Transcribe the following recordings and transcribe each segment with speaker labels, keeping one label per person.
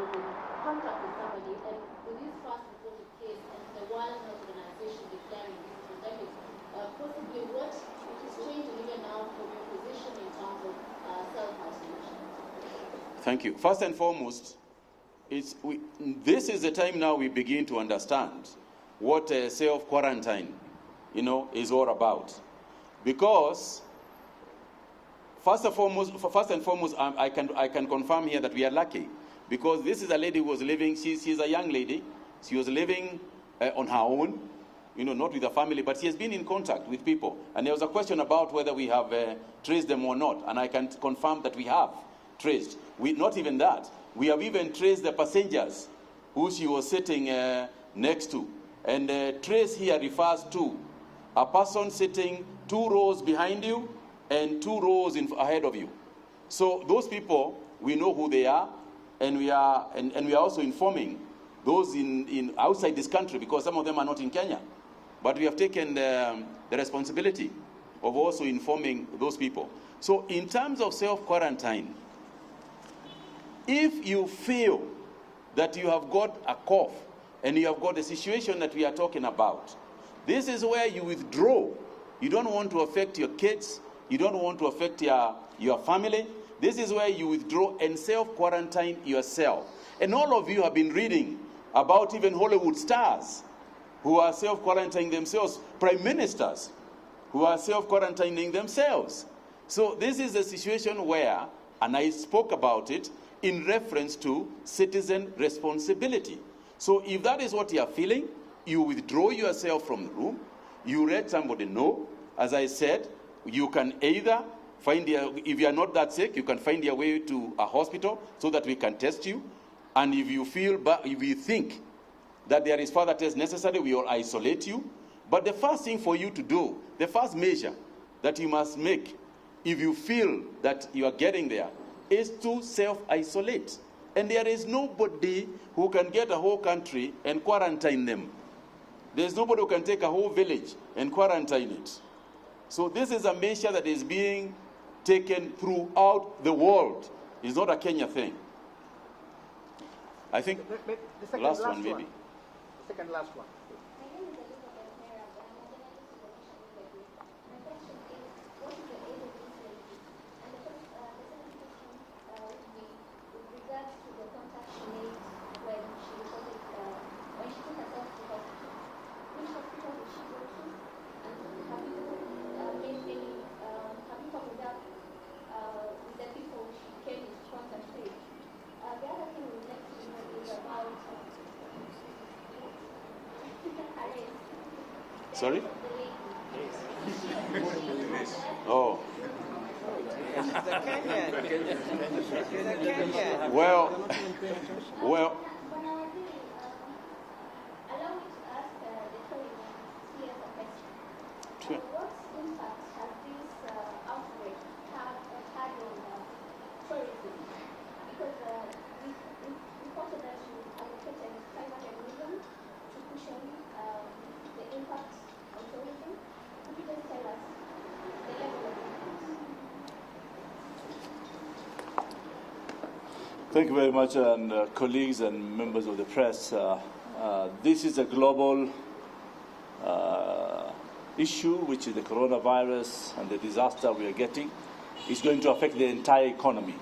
Speaker 1: was in contact with somebody, and with this first reported case and the World Health Organization declaring this pandemic, possibly what is changing even now from your position in terms of self-isolation?
Speaker 2: Thank you. First and foremost, this is the time now we begin to understand what self-quarantine, is all about. Because first and foremost, I can confirm here that we are lucky, because this is a lady who was living. She's a young lady. She was living on her own, not with a family, but she has been in contact with people. And there was a question about whether we have traced them or not, and I can confirm that we have traced. Not even that. We have even traced the passengers who she was sitting next to. And trace here refers to a person sitting 2 rows behind you and 2 rows ahead of you. So those people, we know who they are, and we are also informing those in outside this country, because some of them are not in Kenya. But we have taken the responsibility of also informing those people. So in terms of self-quarantine, if you feel that you have got a cough and you have got the situation that we are talking about, this is where you withdraw. You don't want to affect your kids. You don't want to affect your family. This is where you withdraw and self-quarantine yourself. And all of you have been reading about even Hollywood stars who are self-quarantining themselves, prime ministers who are self-quarantining themselves. So this is a situation where, and I spoke about it, in reference to citizen responsibility. So if that is what you are feeling, you withdraw yourself from the room, you let somebody know. As I said, you can either if you are not that sick, you can find your way to a hospital so that we can test you. And if you think that there is further test necessary, we will isolate you. But the first thing for you to do, the first measure that you must make, if you feel that you are getting there, is to self-isolate. And there is nobody who can get a whole country and quarantine them. There's nobody who can take a whole village and quarantine it. So this is a measure that is being taken throughout the world. It's not a Kenya thing. I think the last one, maybe.
Speaker 3: The second last one.
Speaker 2: Sorry? Oh. Well.
Speaker 1: What impact has this outbreak had on tourism? Because we reported that you allocated 500 million to cushion the impact on tourism. Could you just tell us the level of impact?
Speaker 4: Thank you very much, and colleagues and members of the press. This is a global issue, which is the coronavirus and the disaster we are getting. It's going to affect the entire economy.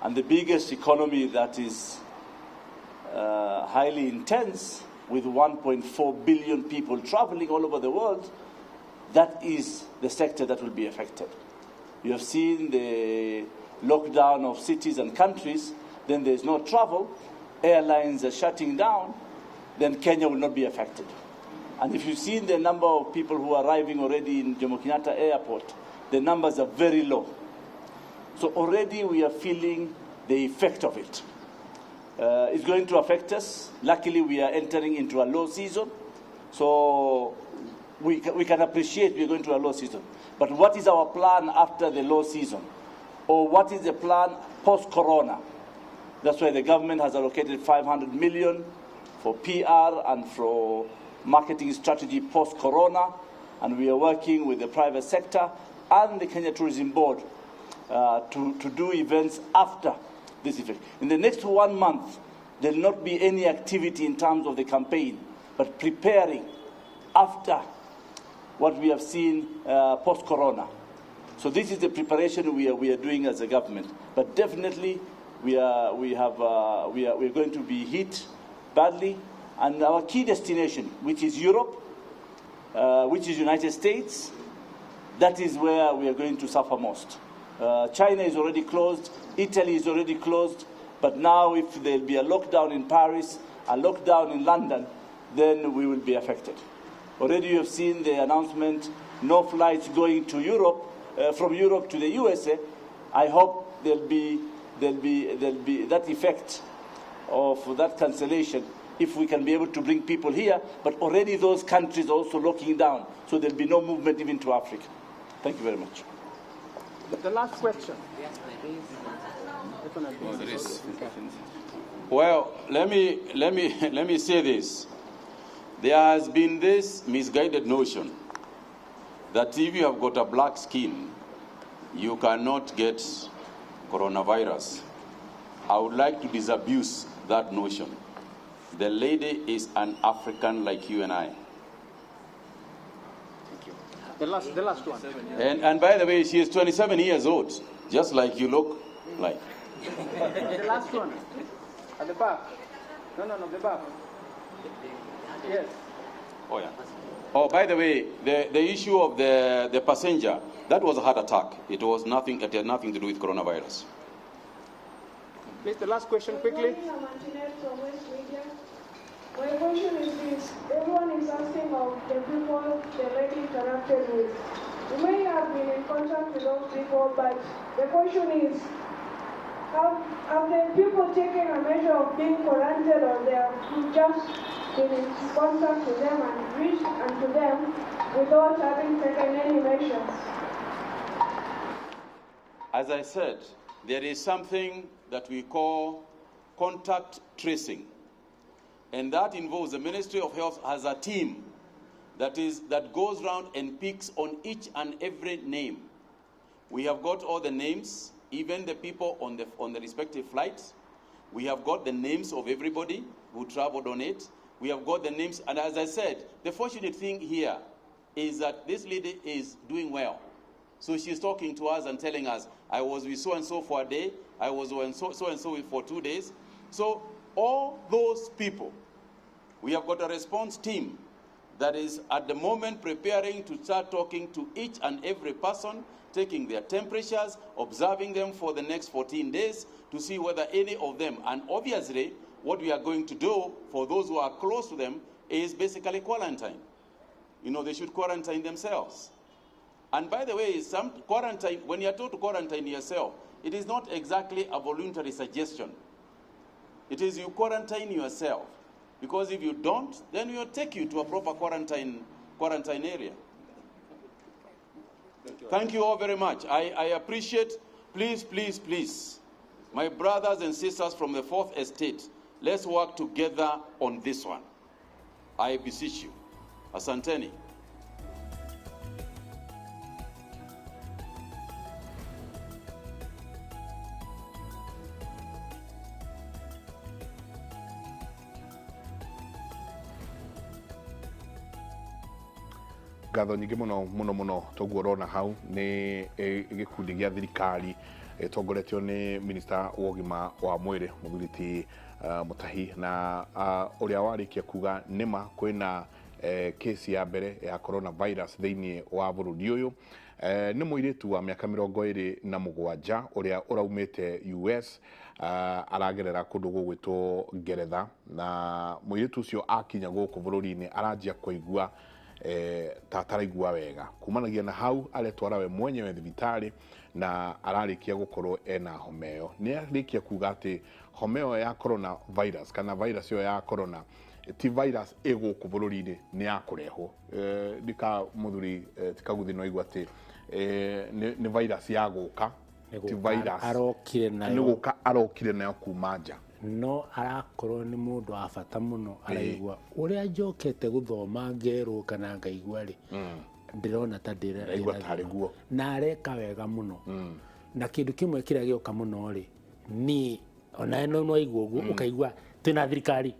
Speaker 4: And the biggest economy that is highly intense, with 1.4 billion people traveling all over the world, that is the sector that will be affected. You have seen the lockdown of cities and countries, then there's no travel, airlines are shutting down, then Kenya will not be affected. And if you've seen the number of people who are arriving already in Jomo Kenyatta Airport, the numbers are very low. So already we are feeling the effect of it. It's going to affect us. Luckily, we are entering into a low season, so we can appreciate we are going to a low season. But what is our plan after the low season? Or what is the plan post-corona? That's why the government has allocated 500 million for PR and for marketing strategy post-corona, and we are working with the private sector and the Kenya Tourism Board to do events after this effect. In the next 1 month, there will not be any activity in terms of the campaign, but preparing after what we have seen post-corona. So this is the preparation we are doing as a government. But definitely, we are going to be hit badly, and our key destination, which is Europe, which is United States, that is where we are going to suffer most. China is already closed, Italy is already closed, but now if there will be a lockdown in Paris, a lockdown in London, then we will be affected. Already you have seen the announcement, no flights going to Europe, from Europe to the USA. I hope there'll be that effect of that cancellation if we can be able to bring people here, but already those countries are also locking down, so there'll be no movement even to Africa. Thank you very much.
Speaker 3: The last question.
Speaker 2: Well, let me say this. There has been this misguided notion that if you have got a black skin, you cannot get coronavirus. I would like to disabuse that notion. The lady is an African like you and I.
Speaker 3: Thank you. The last one.
Speaker 2: And by the way, she is 27 years old, just like you look like.
Speaker 3: The last one. At the back. No, the back. Yes.
Speaker 2: Oh, yeah. Oh, by the way, the issue of the passenger, that was a heart attack. It had nothing to do with coronavirus.
Speaker 3: Please, the last question quickly.
Speaker 5: My question is this. Everyone is asking of the people the lady interacted with. You may have been in contact with those people, but the question is, have the people taken a measure of being quarantined, or they have just been in contact with them and reached unto them without having taken any measures?
Speaker 2: As I said, there is something that we call contact tracing. And that involves the Ministry of Health has a team that goes around and picks on each and every name. We have got all the names, even the people on the respective flights. We have got the names of everybody who traveled on it. We have got the names, and as I said, the fortunate thing here is that this lady is doing well. So she's talking to us and telling us, I was with so-and-so for a day, I was with so-and-so for 2 days. So all those people, we have got a response team that is at the moment preparing to start talking to each and every person, taking their temperatures, observing them for the next 14 days to see whether any of them, and obviously what we are going to do for those who are close to them is basically quarantine. You know, they should quarantine themselves. And by the way, some quarantine, when you are told to quarantine yourself, it is not exactly a voluntary suggestion. It is you quarantine yourself. Because if you don't, then we will take you to a proper quarantine area. Thank you all very much. I appreciate, please, my brothers and sisters from the Fourth Estate, let's work together on this one. I beseech you. Asanteni.
Speaker 6: ngatho nyingĩ mũno toguo ũrona hau nĩ gĩkundi gĩa thirikari tongoretio nĩ minista wa ũgima wa mwĩrĩ mũthuri ti Mutahi, na ũrĩa warĩkia kuga nĩma kwĩna kesi ya mbere ya coronavirus thĩinĩ wa bũrũri ũyũ. Nĩ mũirĩtu wa mĩaka 27 ũrĩa ũraumĩte US, aragerera kũndũ gũgwĩtwo Ngeretha, na mũirĩtu ũcio akinya gũkũ bũrũri-inĩ aranjia kũigua tataraigua wega. Kumanagia na hau aretwara we mwenyewe thibitarĩ na ararĩkia gũkorwo ena homeo. Nĩ arĩkia kuga atĩ homeo ya coronavirus kana virus yo ya corona ti virus ĩgũkũ bũrũri-inĩ nĩ ya kũrehwo. Ndika mũthuri tikaguthi no igua atĩ nĩ virus ya gũka, ti virus
Speaker 7: arokire nayo,
Speaker 6: nĩ gũka arokire nayo kuma nja.
Speaker 7: No arakorwo nĩ mũndũ wa bata mũno araigua ũrĩa njokete gũthoma ngerwo kana ngaigua rĩ ndĩrona ta ndĩrera na areka wega mũno. Na kĩndũ kĩmwe kĩrĩa gĩoka mũno rĩ, niĩ ona no igwo ukaigwa twina thirikari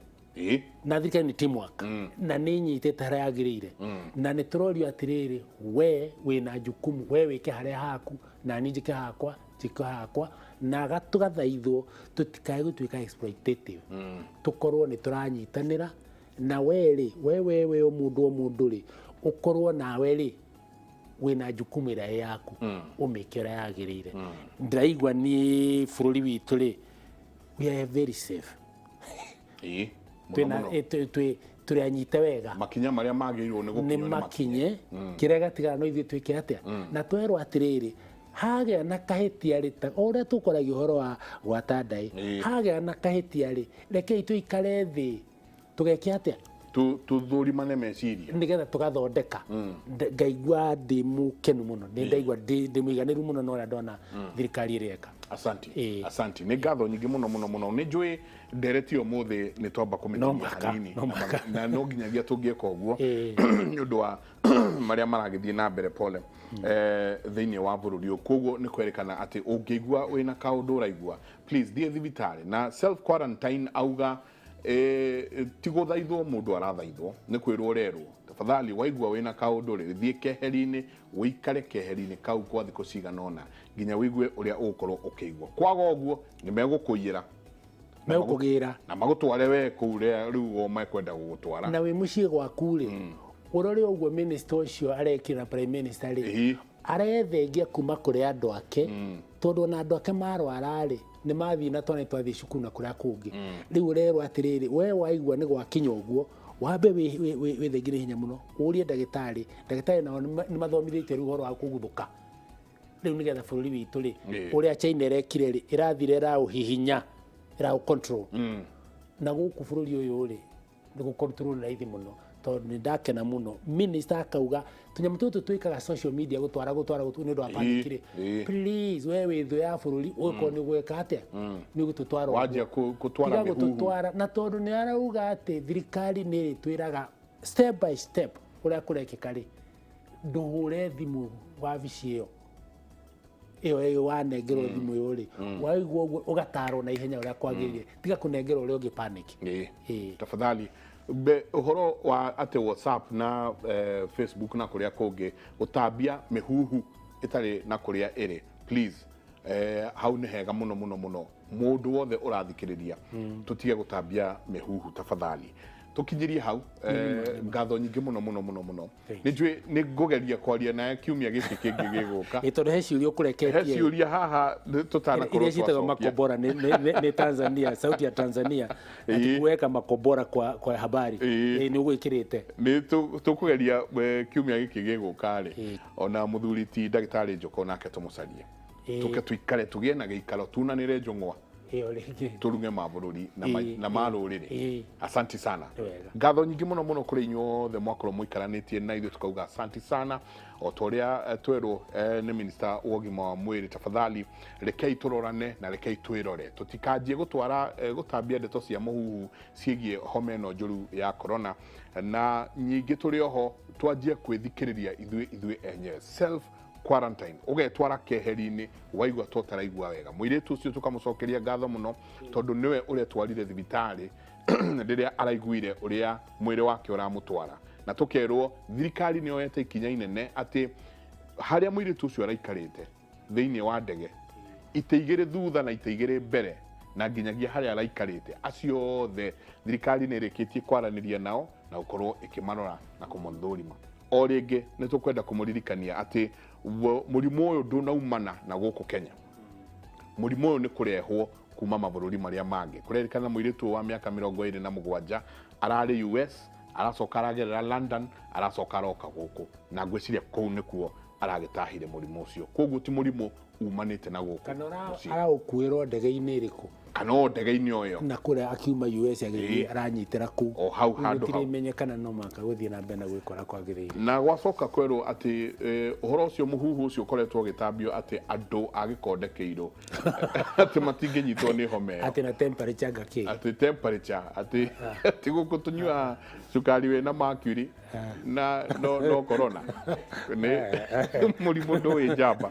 Speaker 7: na thirikari ni teamwork na ni nyitete haria yagirire na ni turorio atiriri we wina jukumu we wike haria haku na ni njike hakwa na gatugathaithwo tutikae gutuika exploitative tukorwo ni turanyitanira na we mundu ri ukorwo nawe ri wina jukumu ira yaku umikira yagirire ndiraigwa ni bururi witu ri we are very safe turi anyite wega
Speaker 6: makinya maria magirwo
Speaker 7: ni makinye kiria gatigara no ithuĩ twĩke atia na twerwo atirĩrĩ hagĩa na kahĩtia rĩ ta ũrĩa tũkoragia ũhoro wa gwata ndaĩ hagĩa na kahĩtia rĩ rekei tũikare thĩ tũgeke atia
Speaker 6: tuthurimane meciria
Speaker 7: nigetha tugathondeka ngaigua ndi mukenu muno ni ndaigua ndi muiganiru muno no ũrĩa ndona thirikari ĩreka
Speaker 6: Asante nĩ ngatho nyingĩ mũno nĩ njũĩ ndereti ũmũthĩ nĩ twamba kũmenya hanini na no nginyagia tũngĩeka ũguo nĩ ũndũ wa marĩa maragĩthiĩ na mbere pole thĩinĩ wa bũrũri ũyũ koguo nĩ kwerekana atĩ ũngĩigua wĩna kaũndũ ũraigua please thiĩ thibitarĩ na self quarantine auga ti gũthaithwo mũndũ arathaithwo nĩ kwĩrwo ũrerwo tafadhali waigua wĩna kaũndũ rĩ thiĩ keheri-inĩ ũikare keheri-inĩ kau kwa thikũ cigana ũna nginya wĩigue ũrĩa ũgũkorwo ũkĩigua kwaga ũguo nĩ megũkũiyĩra na magũtware we kũu rĩu o mekwenda gũgũtwara
Speaker 7: na wĩ mũciĩ gwaku rĩ ũrore ũguo minister ũcio arekĩra prime minister rĩ arethengia kuma kũrĩ andũ ake tondũ na andũ ake marwara rĩ nĩ mathiĩ na twana twathi cukuru na kũrĩa kũngĩ rĩu ũrerwo atirĩrĩ we waigua nĩ gwakinya ũguo wambe wĩthengire hinya mũno ũrie ndagĩtarĩ nao nĩ mathomithĩtio rĩu ũhoro wa kũguthũka rĩu nĩgetha bũrũri witũ rĩ ũrĩa China ĩrekire rĩ ĩrathire ĩraũhihinya ĩraũcontrol na gũkũ bũrũri ũyũ rĩ nĩ gũkontrol raithi mũno tondũ nĩ ndakena mũno minister akauga tunyamũ tũtũ twĩkaga social media gũtwara nĩ ũndũ wa panic rĩ please we wĩ thũ ya bũrũri ũkorwo nĩ gwĩka atĩa nĩ gũtũtwara
Speaker 6: wanjia gũtwara
Speaker 7: na tondũ nĩ arauga atĩ thirikari nĩ ĩtwĩraga step by step ũrĩa kũrekĩka rĩ ndũhũre thimũ wabici ĩyo wanengerwo thimũ ĩyo rĩ waigua ũguo ũgatarwo na ihenya ũrĩa kwagĩrĩire tiga kũnengerwo ũrĩa ũngĩ panic
Speaker 6: tafadhali ũhoro wa atĩ WhatsApp na Facebook na kũrĩa kũngĩ gũtambia mĩhuhu ĩtarĩ na kũrĩa ĩrĩ please hau nĩ hega mũno mũndũ wothe ũrathikĩrĩria tũtige gũtambia mĩhuhu tafadhali tukinyirie hau ngatho nyingĩ mũno nĩ njũĩ nĩ ngũgeria kwaria nawe kiumia gĩkĩ kĩngĩ gĩgũka
Speaker 7: tondũ he ciũria ũkũreketie
Speaker 6: he ciũria haha tũtanakorwo
Speaker 7: twacokia makombora nĩ Tanzania sauti ya Tanzania ati kuweka makombora kwa habari nĩ ũgwĩkĩrĩte
Speaker 6: nĩ tũkũgeria kiumia gĩkĩ gĩgũka rĩ ona mũthuri ti ndagĩtarĩ Njoko nake tũmũcarie tũke tuikare tũgĩe na gĩikaro tunanĩre njũng'wa turuge mabũrũri na marũrĩrĩ asanti sana ngatho nyingĩ mũno kũrĩ inyuothe mwakorwo mũikaranĩtie na ithuĩ tukauga asanti sana o ta ũrĩa twerwo nĩ minister wa ũgima wa mwĩrĩ tafadhali rekei tũrorane na rekei twĩrore tũtikanjie gũtambia ndeto cia mũhuhu ciĩgiĩ homa ĩno njũru ya corona na nyingĩ tũrĩ oho twanjie kwĩthikĩrĩria ithuĩ enyewe self quarantine ugetwara keheri-inĩ waigua totaraigua wega mũirĩtu ũcio tukamũcokeria ngatho mũno tondũ niwe ũrĩa twarire thibitarĩ rĩrĩa araiguire ũrĩa mwĩrĩ wake ũramũtwara na tũkerwo thirikari nĩ yoete ikinya inene atĩ harĩa mũirĩtu ũcio araikarĩte thĩinĩ wa ndege itĩ igĩrĩ thutha na itĩ igĩrĩ mbere na nginyagia harĩa araikarĩte acio othe thirikari nĩ ĩrĩkĩtie kwaranĩria nao na gũkorwo ĩkĩmarora na kũmathũrima o rĩngĩ nĩ tũkwenda kũmũririkania atĩ mũrimũ ũyũ ndũnaumana na gũkũ Kenya mũrimũ ũyũ nĩ kũrehwo kuma mabũrũri marĩa mangĩ kũrerĩkana mũirĩtu wa mĩaka 27 ararĩ US aracoka aragerera London aracoka aroka gũkũ na ngwĩciria kũu nĩkuo aragĩtahire mũrimũ ũcio koguo ti mũrimũ umanĩte na gũkũ
Speaker 7: kana araũkuĩrwo ndege-inĩ ĩrĩkũ
Speaker 6: kana ndege-inĩ oyo
Speaker 7: na kũrĩa akiuma US agĩthiĩ aranyitĩra kũu
Speaker 6: o hau handũ hau
Speaker 7: imenyekana no maka gũthiĩ na mbere na gwĩkora kwagĩrĩire
Speaker 6: na gwacoka kwerwo atĩ ũhoro ũcio mũhuhu ũcio ũkoretwo ũgĩtambio atĩ andũ a gĩkonde kĩirũ atĩ matingĩnyitwo nĩ homa ĩyo
Speaker 7: atĩ na temperature ngakĩ
Speaker 6: atĩ temperature atĩ gũkũ tũnyua cukari wĩna mercury na no corona nĩ mũrimũ ndũĩ njamba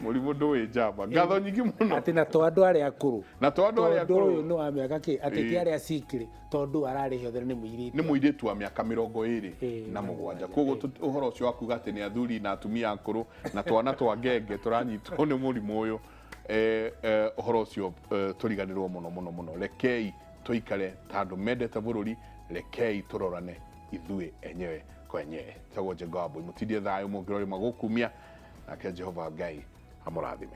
Speaker 6: mũrimũ ndũĩ njamba ngatho nyingĩ mũno
Speaker 7: atĩ na to andu aria akuru
Speaker 6: na to andu aria akuru
Speaker 7: uyu no wa miaka ateti aria sikiri tondu arari othe ni muiritu
Speaker 6: ni muiritu wa miaka 27 koguo uhoro ucio wakuga ati ni athuri na atumia akuru na twana twa ngenge turanyitwo ni murimu uyu uhoro ucio turiganirwo muno rekei tuikare tandu mendete bururi rekei turorane ithui enyewe kwenyewe tago Njenga Wambui mutindie thayo mungirori magukumia nake Jehova Ngai amurathime.